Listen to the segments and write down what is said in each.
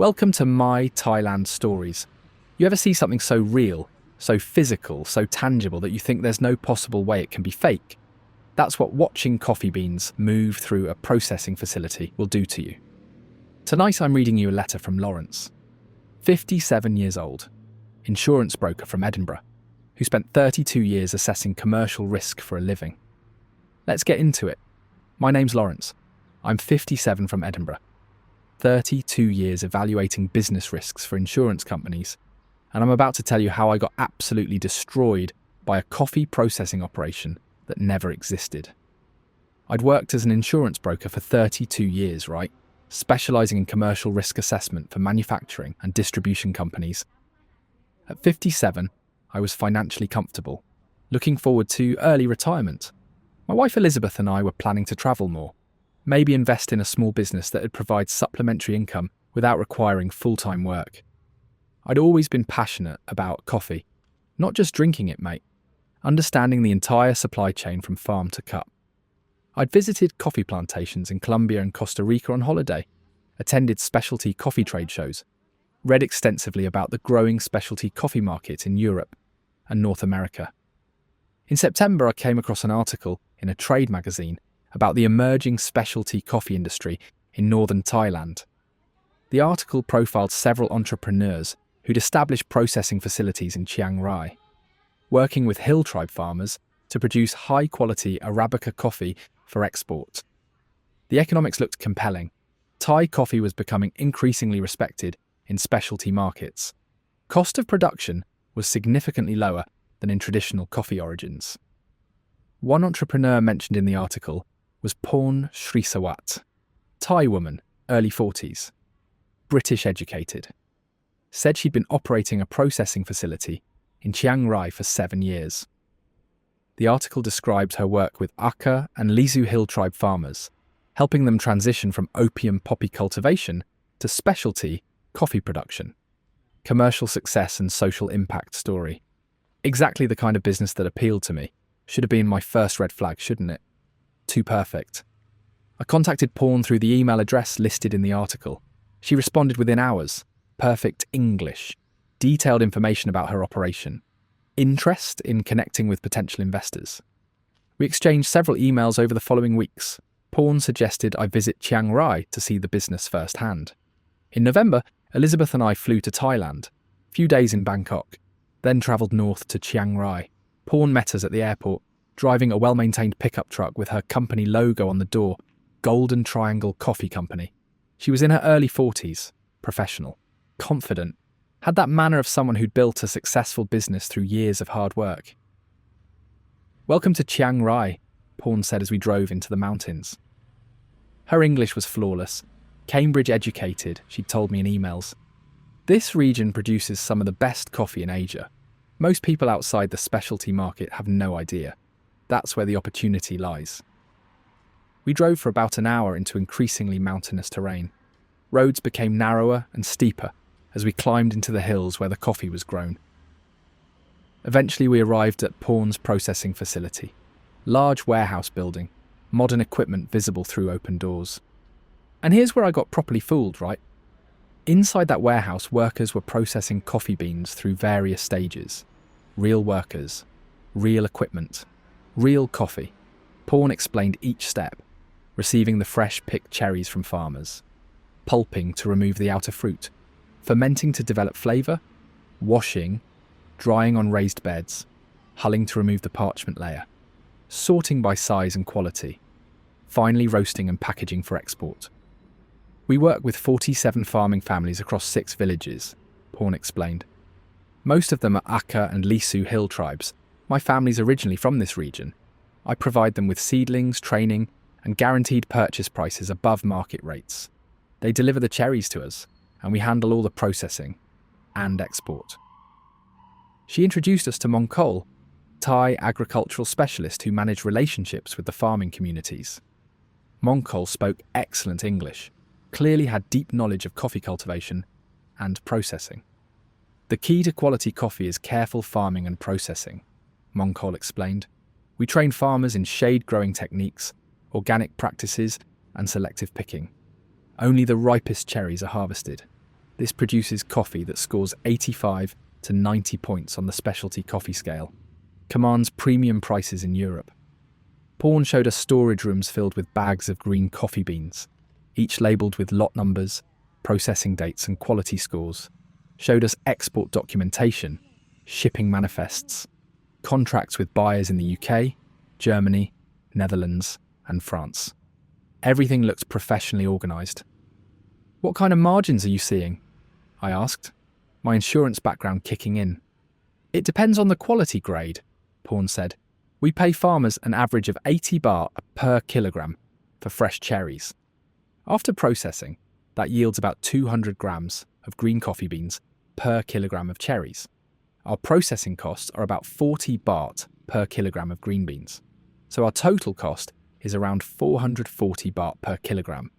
Welcome to My Thailand Stories. You ever see something so real, so physical, so tangible that you think there's no possible way it can be fake? That's what watching coffee beans move through a processing facility will do to you. Tonight I'm reading you a letter from Lawrence, 57 years old, insurance broker from Edinburgh, who spent 32 years assessing commercial risk for a living. Let's get into it. My name's Lawrence. I'm 57 from Edinburgh. 32 years evaluating business risks for insurance companies, and I'm about to tell you how I got absolutely destroyed by a coffee processing operation that never existed. I'd worked as an insurance broker for 32 years, right? Specialising in commercial risk assessment for manufacturing and distribution companies. At 57, I was financially comfortable, looking forward to early retirement. My wife Elizabeth and I were planning to travel more, maybe invest in a small business that would provide supplementary income without requiring full-time work. I'd always been passionate about coffee, not just drinking it, mate, understanding the entire supply chain from farm to cup. I'd visited coffee plantations in Colombia and Costa Rica on holiday, attended specialty coffee trade shows, read extensively about the growing specialty coffee market in Europe and North America. In September, I came across an article in a trade magazine about the emerging specialty coffee industry in northern Thailand. The article profiled several entrepreneurs who'd established processing facilities in Chiang Rai, working with hill tribe farmers to produce high-quality Arabica coffee for export. The economics looked compelling. Thai coffee was becoming increasingly respected in specialty markets. Cost of production was significantly lower than in traditional coffee origins. One entrepreneur mentioned in the article was Phrom Srisawat, Thai woman, early 40s, British educated. Said she'd been operating a processing facility in Chiang Rai for 7 years. The article described her work with Aka and Lisu hill tribe farmers, helping them transition from opium poppy cultivation to specialty coffee production. Commercial success and social impact story. Exactly the kind of business that appealed to me. Should have been my first red flag, shouldn't it? Too perfect. I contacted Phrom through the email address listed in the article. She responded within hours. Perfect English. Detailed information about her operation. Interest in connecting with potential investors. We exchanged several emails over the following weeks. Phrom suggested I visit Chiang Rai to see the business firsthand. In November, Elizabeth and I flew to Thailand, a few days in Bangkok, then travelled north to Chiang Rai. Phrom met us at the airport, driving a well-maintained pickup truck with her company logo on the door, Golden Triangle Coffee Company. She was in her early 40s, professional, confident, had that manner of someone who'd built a successful business through years of hard work. "Welcome to Chiang Rai," Phrom said as we drove into the mountains. Her English was flawless. Cambridge educated, she'd told me in emails. This region produces some of the best coffee in Asia. Most people outside the specialty market have no idea. That's where the opportunity lies. We drove for about an hour into increasingly mountainous terrain. Roads became narrower and steeper as we climbed into the hills where the coffee was grown. Eventually we arrived at Phром's processing facility. Large warehouse building, modern equipment visible through open doors. And here's where I got properly fooled, right? Inside that warehouse, workers were processing coffee beans through various stages. Real workers, real equipment, real coffee. Phrom explained each step, receiving the fresh picked cherries from farmers, pulping to remove the outer fruit, fermenting to develop flavour, washing, drying on raised beds, hulling to remove the parchment layer, sorting by size and quality, finally roasting and packaging for export. We work with 47 farming families across 6 villages, Phrom explained. Most of them are Aka and Lisu hill tribes. My family's originally from this region. I provide them with seedlings, training, and guaranteed purchase prices above market rates. They deliver the cherries to us, and we handle all the processing and export. She introduced us to Mongkol, Thai agricultural specialist who managed relationships with the farming communities. Mongkol spoke excellent English, clearly had deep knowledge of coffee cultivation and processing. The key to quality coffee is careful farming and processing, Mongkol explained. We train farmers in shade growing techniques, organic practices, and selective picking. Only the ripest cherries are harvested. This produces coffee that scores 85 to 90 points on the specialty coffee scale, commands premium prices in Europe. Phrom showed us storage rooms filled with bags of green coffee beans, each labelled with lot numbers, processing dates and quality scores, showed us export documentation, shipping manifests, contracts with buyers in the UK, Germany, Netherlands and France. Everything looks professionally organised. "What kind of margins are you seeing?" I asked, my insurance background kicking in. "It depends on the quality grade," Phrom said. "We pay farmers an average of 80 baht per kilogram for fresh cherries. After processing, that yields about 200 grams of green coffee beans per kilogram of cherries. Our processing costs are about 40 baht per kilogram of green beans. So our total cost is around 440 baht per kilogram.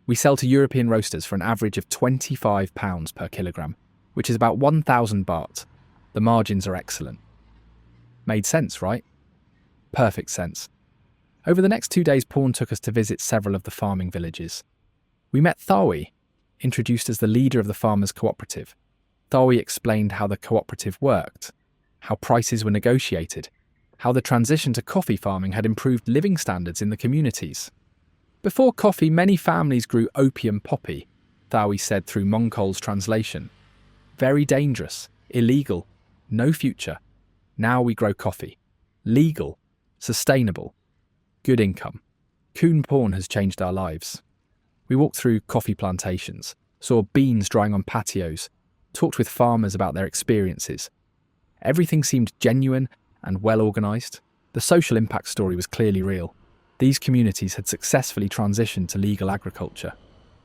We sell to European roasters for an average of £25 per kilogram, which is about 1,000 baht. The margins are excellent." Made sense, right? Perfect sense. Over the next 2 days, Phrom took us to visit several of the farming villages. We met Thawi, introduced as the leader of the farmers' cooperative. Thawi explained how the cooperative worked, how prices were negotiated, how the transition to coffee farming had improved living standards in the communities. "Before coffee, many families grew opium poppy," Thawi said through Mongkol's translation. "Very dangerous, illegal, no future. Now we grow coffee. Legal, sustainable, good income. Khun Phrom has changed our lives." We walked through coffee plantations, saw beans drying on patios, talked with farmers about their experiences. Everything seemed genuine and well organised. The social impact story was clearly real. These communities had successfully transitioned to legal agriculture,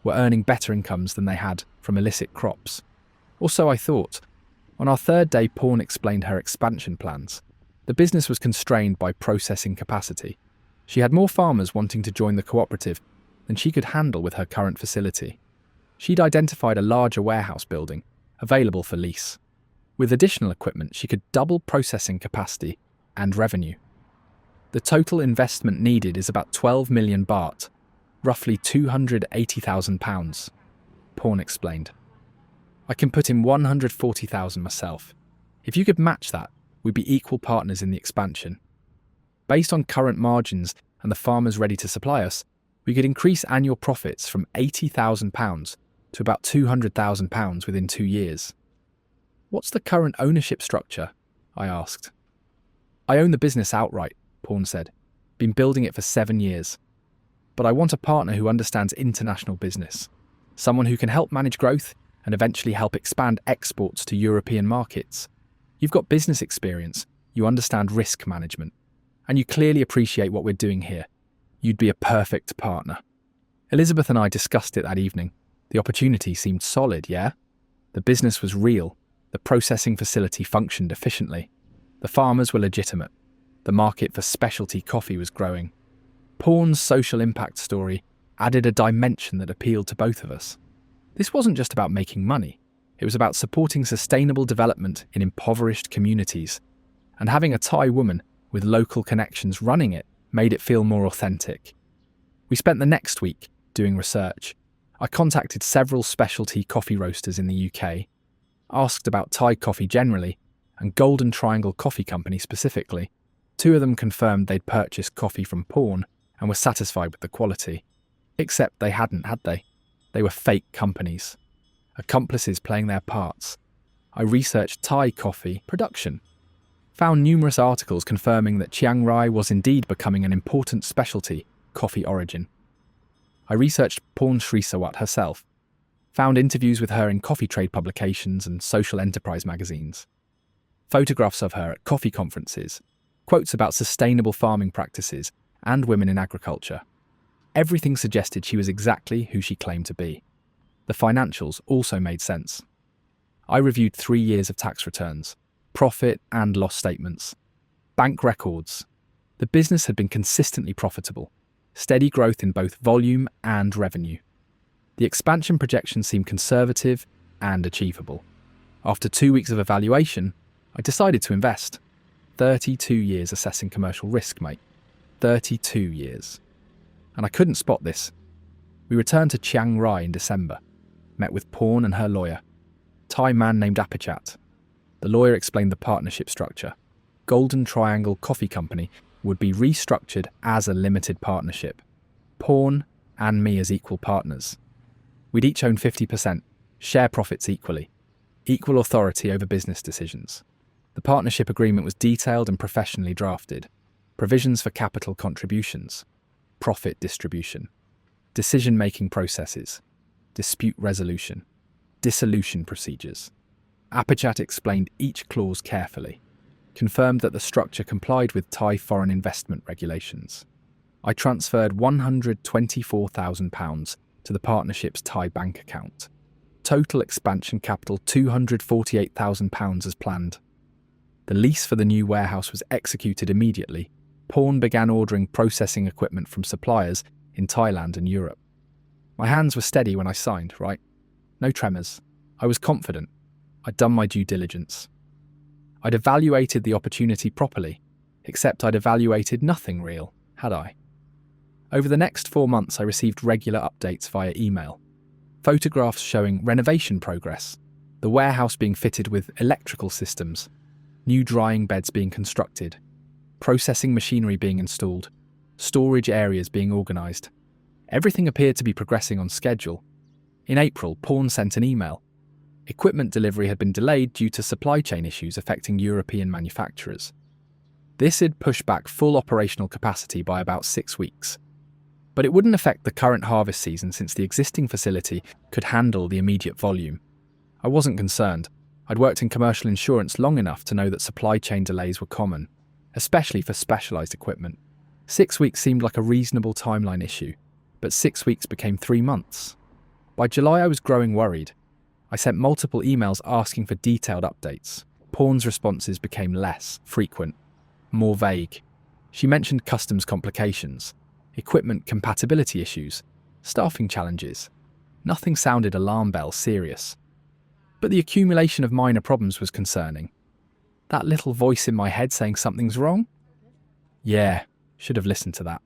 were earning better incomes than they had from illicit crops. Or so I thought. On our third day, Phrom explained her expansion plans. The business was constrained by processing capacity. She had more farmers wanting to join the cooperative than she could handle with her current facility. She'd identified a larger warehouse building, available for lease. With additional equipment, she could double processing capacity and revenue. The total investment needed is about 12 million baht, roughly £280,000, Phrom explained. "I can put in 140,000 myself. If you could match that, we'd be equal partners in the expansion. Based on current margins and the farmers ready to supply us, we could increase annual profits from £80,000 to about £200,000 within 2 years." "What's the current ownership structure?" I asked. "I own the business outright," Phrom said. "Been building it for 7 years. But I want a partner who understands international business, someone who can help manage growth and eventually help expand exports to European markets. You've got business experience, you understand risk management, and you clearly appreciate what we're doing here. You'd be a perfect partner." Elizabeth and I discussed it that evening. The opportunity seemed solid, yeah? The business was real. The processing facility functioned efficiently. The farmers were legitimate. The market for specialty coffee was growing. Phром's social impact story added a dimension that appealed to both of us. This wasn't just about making money. It was about supporting sustainable development in impoverished communities. And having a Thai woman with local connections running it made it feel more authentic. We spent the next week doing research. I contacted several specialty coffee roasters in the UK, asked about Thai coffee generally, and Golden Triangle Coffee Company specifically. 2 of them confirmed they'd purchased coffee from Phrom and were satisfied with the quality. Except they hadn't, had they? They were fake companies. Accomplices playing their parts. I researched Thai coffee production. Found numerous articles confirming that Chiang Rai was indeed becoming an important specialty coffee origin. I researched Phrom Srisawat herself. Found interviews with her in coffee trade publications and social enterprise magazines. Photographs of her at coffee conferences. Quotes about sustainable farming practices and women in agriculture. Everything suggested she was exactly who she claimed to be. The financials also made sense. I reviewed 3 years of tax returns, profit and loss statements, bank records. The business had been consistently profitable, steady growth in both volume and revenue. The expansion projections seemed conservative and achievable. After 2 weeks of evaluation, I decided to invest. 32 years assessing commercial risk, mate. 32 years. And I couldn't spot this. We returned to Chiang Rai in December, met with Phrom and her lawyer, Thai man named Apichat. The lawyer explained the partnership structure. Golden Triangle Coffee Company would be restructured as a limited partnership. Phrom and me as equal partners. We'd each own 50%, share profits equally. Equal authority over business decisions. The partnership agreement was detailed and professionally drafted. Provisions for capital contributions. Profit distribution. Decision-making processes. Dispute resolution. Dissolution procedures. Apichat explained each clause carefully. Confirmed that the structure complied with Thai foreign investment regulations. I transferred £124,000 to the partnership's Thai bank account. Total expansion capital £248,000 as planned. The lease for the new warehouse was executed immediately. Phrom began ordering processing equipment from suppliers in Thailand and Europe. My hands were steady when I signed, right? No tremors. I was confident. I'd done my due diligence. I'd evaluated the opportunity properly, except I'd evaluated nothing real, had I? Over the next 4 months, I received regular updates via email. Photographs showing renovation progress, the warehouse being fitted with electrical systems, new drying beds being constructed, processing machinery being installed, storage areas being organised. Everything appeared to be progressing on schedule. In April, Phrom sent an email. Equipment delivery had been delayed due to supply chain issues affecting European manufacturers. This had pushed back full operational capacity by about 6 weeks. But it wouldn't affect the current harvest season since the existing facility could handle the immediate volume. I wasn't concerned. I'd worked in commercial insurance long enough to know that supply chain delays were common, especially for specialised equipment. 6 weeks seemed like a reasonable timeline issue, but 6 weeks became 3 months. By July, I was growing worried. I sent multiple emails asking for detailed updates. Phom's responses became less frequent, more vague. She mentioned customs complications, equipment compatibility issues, staffing challenges. Nothing sounded alarm bell serious. But the accumulation of minor problems was concerning. That little voice in my head saying something's wrong? Yeah, should have listened to that.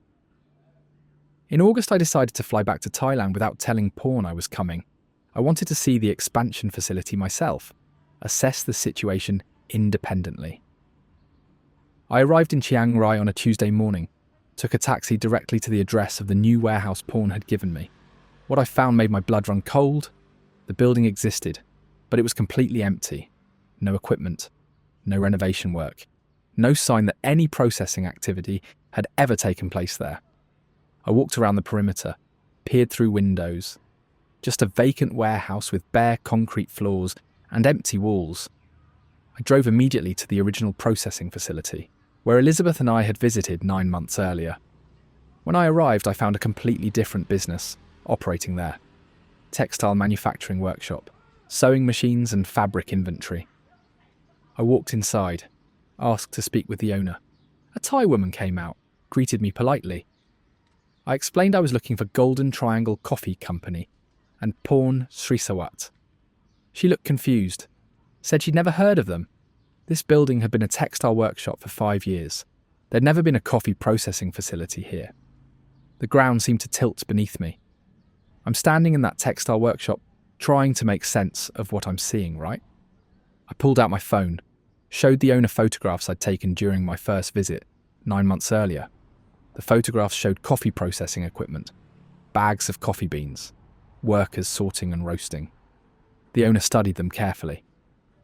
In August, I decided to fly back to Thailand without telling Phrom I was coming. I wanted to see the expansion facility myself, assess the situation independently. I arrived in Chiang Rai on a Tuesday morning, took a taxi directly to the address of the new warehouse Phrom had given me. What I found made my blood run cold. The building existed, but it was completely empty. No equipment, no renovation work, no sign that any processing activity had ever taken place there. I walked around the perimeter, peered through windows. Just a vacant warehouse with bare concrete floors and empty walls. I drove immediately to the original processing facility, where Elizabeth and I had visited 9 months earlier. When I arrived, I found a completely different business operating there. Textile manufacturing workshop, sewing machines and fabric inventory. I walked inside, asked to speak with the owner. A Thai woman came out, greeted me politely. I explained I was looking for Golden Triangle Coffee Company and Phrom Srisawat. She looked confused, said she'd never heard of them. This building had been a textile workshop for 5 years. There'd never been a coffee processing facility here. The ground seemed to tilt beneath me. I'm standing in that textile workshop, trying to make sense of what I'm seeing, right? I pulled out my phone, showed the owner photographs I'd taken during my first visit 9 months earlier. The photographs showed coffee processing equipment, bags of coffee beans, workers sorting and roasting. The owner studied them carefully.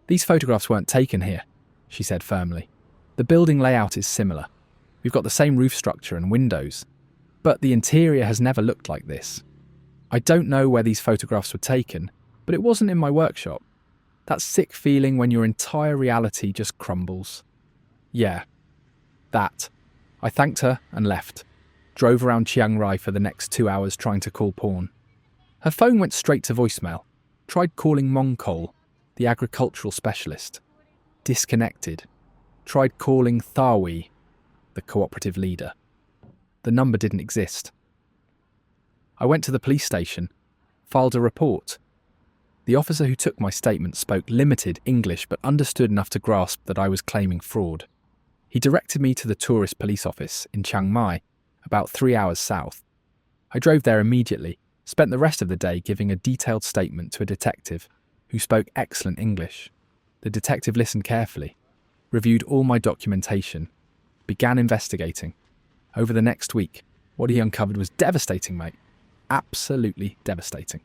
"These photographs weren't taken here," she said firmly. "The building layout is similar. We've got the same roof structure and windows, but the interior has never looked like this. I don't know where these photographs were taken, but it wasn't in my workshop. That sick feeling when your entire reality just crumbles." Yeah, that. I thanked her and left. Drove around Chiang Rai for the next 2 hours trying to call Phrom. Her phone went straight to voicemail. Tried calling Mongkol, the agricultural specialist. Disconnected. Tried calling Thawi, the cooperative leader. The number didn't exist. I went to the police station, filed a report. The officer who took my statement spoke limited English but understood enough to grasp that I was claiming fraud. He directed me to the tourist police office in Chiang Mai, about 3 hours south. I drove there immediately, spent the rest of the day giving a detailed statement to a detective. who spoke excellent English. The detective listened carefully, reviewed all my documentation, began investigating. Over the next week, what he uncovered was devastating, mate. Absolutely devastating.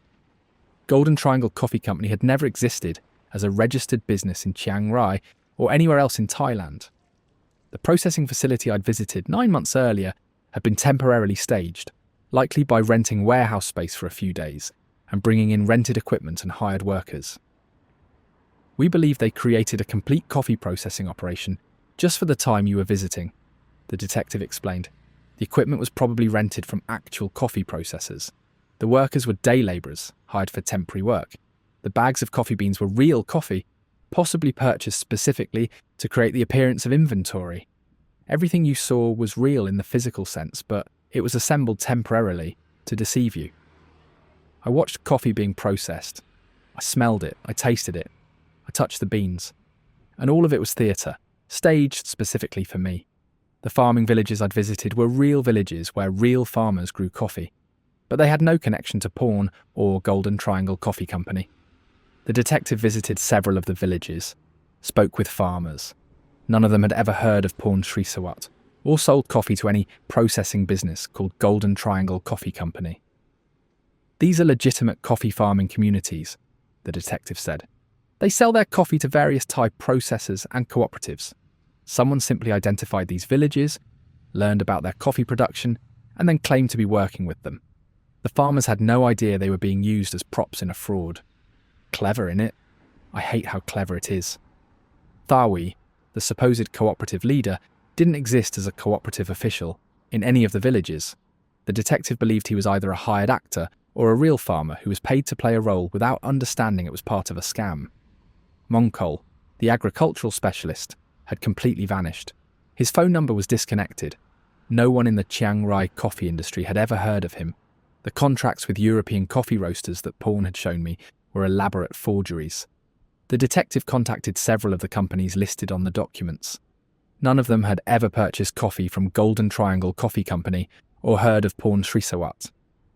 Golden Triangle Coffee Company had never existed as a registered business in Chiang Rai or anywhere else in Thailand. The processing facility I'd visited 9 months earlier had been temporarily staged, likely by renting warehouse space for a few days and bringing in rented equipment and hired workers. We believe they created a complete coffee processing operation just for the time you were visiting, the detective explained. The equipment was probably rented from actual coffee processors. The workers were day labourers, hired for temporary work. The bags of coffee beans were real coffee, possibly purchased specifically to create the appearance of inventory. Everything you saw was real in the physical sense, but it was assembled temporarily to deceive you. I watched coffee being processed. I smelled it, I tasted it, I touched the beans. And all of it was theatre, staged specifically for me. The farming villages I'd visited were real villages where real farmers grew coffee, but they had no connection to Phrom or Golden Triangle Coffee Company. The detective visited several of the villages, spoke with farmers. None of them had ever heard of Phrom Srisawat or sold coffee to any processing business called Golden Triangle Coffee Company. These are legitimate coffee farming communities, the detective said. They sell their coffee to various Thai processors and cooperatives. Someone simply identified these villages, learned about their coffee production, and then claimed to be working with them. The farmers had no idea they were being used as props in a fraud. Clever, innit? I hate how clever it is. Thawi, the supposed cooperative leader, didn't exist as a cooperative official in any of the villages. The detective believed he was either a hired actor or a real farmer who was paid to play a role without understanding it was part of a scam. Mongkol, the agricultural specialist, had completely vanished. His phone number was disconnected. No one in the Chiang Rai coffee industry had ever heard of him. The contracts with European coffee roasters that Phrom had shown me were elaborate forgeries. The detective contacted several of the companies listed on the documents. None of them had ever purchased coffee from Golden Triangle Coffee Company or heard of Phrom Srisawat.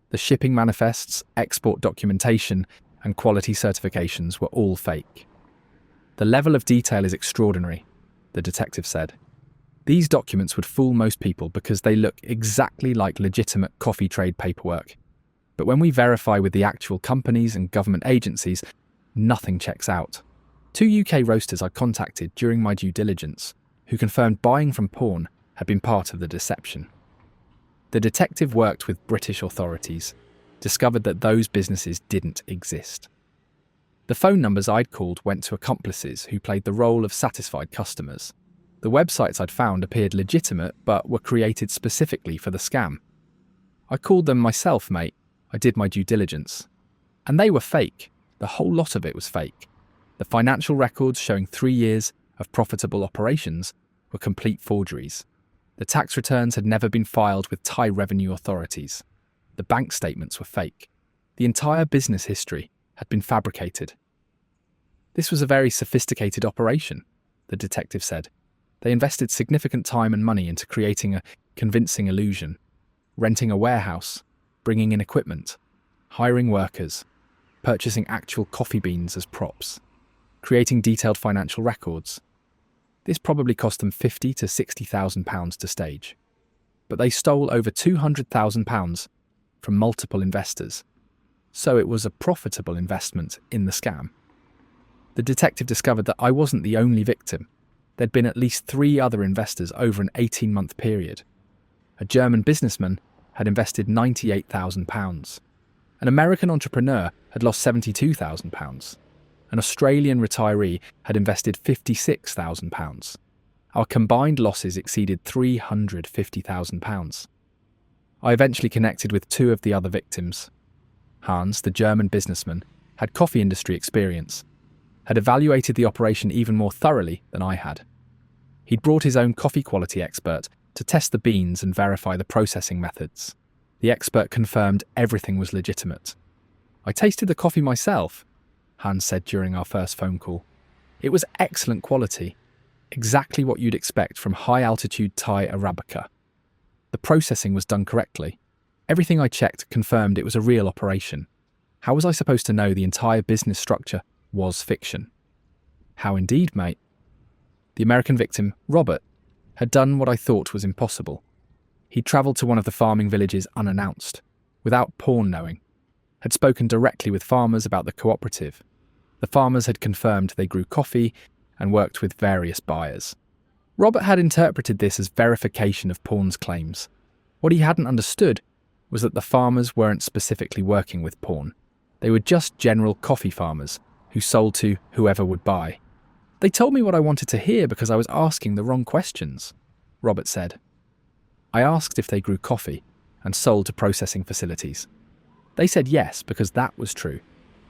The shipping manifests, export documentation, and quality certifications were all fake. The level of detail is extraordinary, the detective said. These documents would fool most people because they look exactly like legitimate coffee trade paperwork. But when we verify with the actual companies and government agencies, nothing checks out. 2 UK roasters I contacted during my due diligence, who confirmed buying from Phrom had been part of the deception. The detective worked with British authorities, discovered that those businesses didn't exist. The phone numbers I'd called went to accomplices who played the role of satisfied customers. The websites I'd found appeared legitimate but were created specifically for the scam. I called them myself, mate. I did my due diligence. And they were fake. The whole lot of it was fake. The financial records showing 3 years of profitable operations were complete forgeries. The tax returns had never been filed with Thai revenue authorities. The bank statements were fake. The entire business history had been fabricated. This was a very sophisticated operation, the detective said. They invested significant time and money into creating a convincing illusion, renting a warehouse, bringing in equipment, hiring workers, purchasing actual coffee beans as props, creating detailed financial records. This probably cost them £50,000 to £60,000 to stage. But they stole over £200,000 from multiple investors. So it was a profitable investment in the scam. The detective discovered that I wasn't the only victim. There'd been at least 3 other investors over an 18-month period. A German businessman had invested £98,000. An American entrepreneur had lost £72,000. An Australian retiree had invested £56,000. Our combined losses exceeded £350,000. I eventually connected with 2 of the other victims. Hans, the German businessman, had coffee industry experience, had evaluated the operation even more thoroughly than I had. He'd brought his own coffee quality expert to test the beans and verify the processing methods. The expert confirmed everything was legitimate. I tasted the coffee myself, Hans said during our first phone call. It was excellent quality, exactly what you'd expect from high-altitude Thai Arabica. The processing was done correctly. Everything I checked confirmed it was a real operation. How was I supposed to know the entire business structure was fiction. How indeed, mate? The American victim, Robert, had done what I thought was impossible. He'd travelled to one of the farming villages unannounced, without Porn knowing, had spoken directly with farmers about the cooperative. The farmers had confirmed they grew coffee and worked with various buyers. Robert had interpreted this as verification of Porn's claims. What he hadn't understood was that the farmers weren't specifically working with Porn. They were just general coffee farmers who sold to whoever would buy. They told me what I wanted to hear because I was asking the wrong questions, Robert said. I asked if they grew coffee and sold to processing facilities. They said yes because that was true.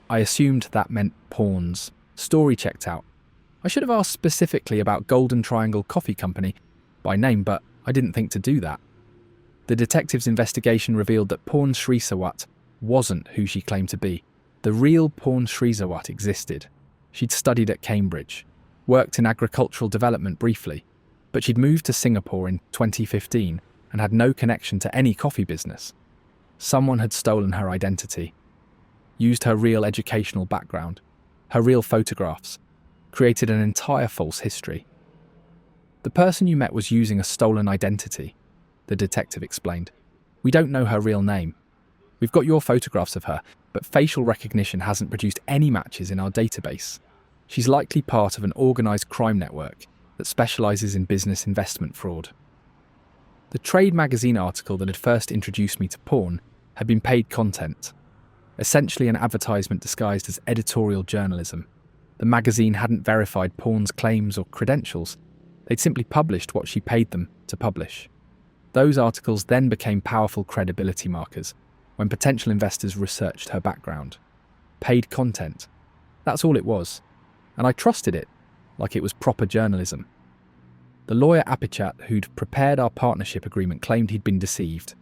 I assumed that meant Porn's story checked out. I should have asked specifically about Golden Triangle Coffee Company by name, but I didn't think to do that. The detective's investigation revealed that Porn Srisawat wasn't who she claimed to be. The real Porn Srisawat existed. She'd studied at Cambridge, worked in agricultural development briefly, but she'd moved to Singapore in 2015 and had no connection to any coffee business. Someone had stolen her identity, used her real educational background, her real photographs, created an entire false history. The person you met was using a stolen identity, the detective explained. We don't know her real name. We've got your photographs of her, but facial recognition hasn't produced any matches in our database. She's likely part of an organised crime network that specialises in business investment fraud. The Trade magazine article that had first introduced me to Porn had been paid content, essentially an advertisement disguised as editorial journalism. The magazine hadn't verified Porn's claims or credentials. They'd simply published what she paid them to publish. Those articles then became powerful credibility markers when potential investors researched her background. Paid content. That's all it was. And I trusted it, like it was proper journalism. The lawyer Apichat, who'd prepared our partnership agreement, claimed he'd been deceived.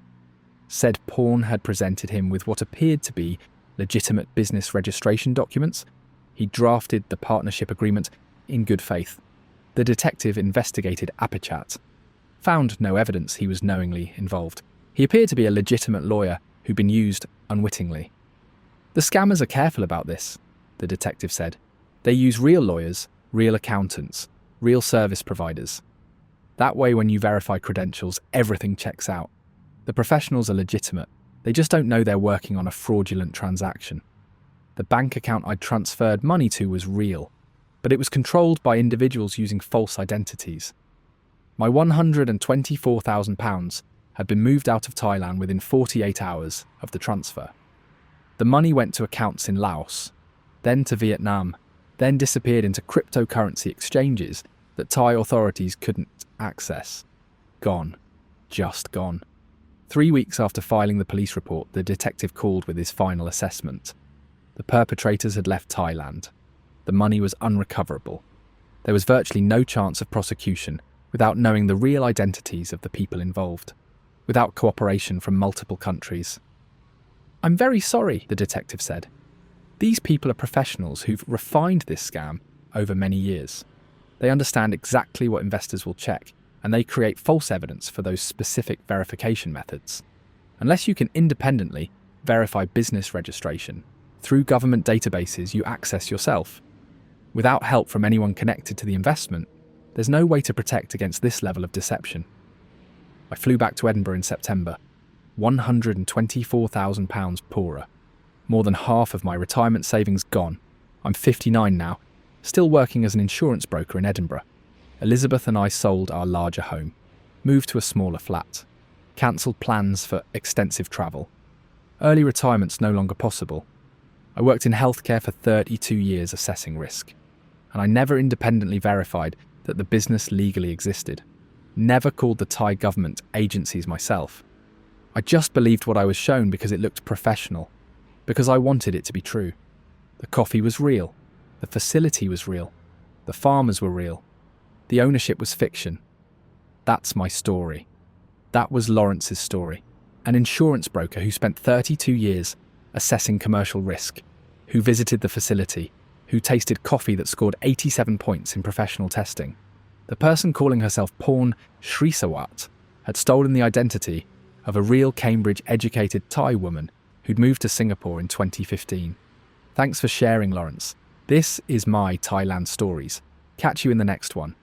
Said Porn had presented him with what appeared to be legitimate business registration documents. He drafted the partnership agreement in good faith. The detective investigated Apichat, found no evidence he was knowingly involved. He appeared to be a legitimate lawyer who'd been used unwittingly. The scammers are careful about this, the detective said. They use real lawyers, real accountants, real service providers. That way, when you verify credentials, everything checks out. The professionals are legitimate. They just don't know they're working on a fraudulent transaction. The bank account I'd transferred money to was real, but it was controlled by individuals using false identities. My £124,000 had been moved out of Thailand within 48 hours of the transfer. The money went to accounts in Laos, then to Vietnam, then disappeared into cryptocurrency exchanges that Thai authorities couldn't access. Gone. Just gone. 3 weeks after filing the police report, the detective called with his final assessment. The perpetrators had left Thailand. The money was unrecoverable. There was virtually no chance of prosecution without knowing the real identities of the people involved, without cooperation from multiple countries. I'm very sorry, the detective said. These people are professionals who've refined this scam over many years. They understand exactly what investors will check, and they create false evidence for those specific verification methods. Unless you can independently verify business registration through government databases you access yourself, without help from anyone connected to the investment, there's no way to protect against this level of deception. I flew back to Edinburgh in September, £124,000 poorer. More than half of my retirement savings gone. I'm 59 now, still working as an insurance broker in Edinburgh. Elizabeth and I sold our larger home, moved to a smaller flat, cancelled plans for extensive travel. Early retirement's no longer possible. I worked in healthcare for 32 years assessing risk, and I never independently verified that the business legally existed. Never called the Thai government agencies myself. I just believed what I was shown because it looked professional, because I wanted it to be true. The coffee was real. The facility was real. The farmers were real. The ownership was fiction. That's my story. That was Lawrence's story. An insurance broker who spent 32 years assessing commercial risk, who visited the facility, who tasted coffee that scored 87 points in professional testing. The person calling herself Porn Srisawat had stolen the identity of a real Cambridge-educated Thai woman who'd moved to Singapore in 2015. Thanks for sharing, Lawrence. This is my Thailand stories. Catch you in the next one.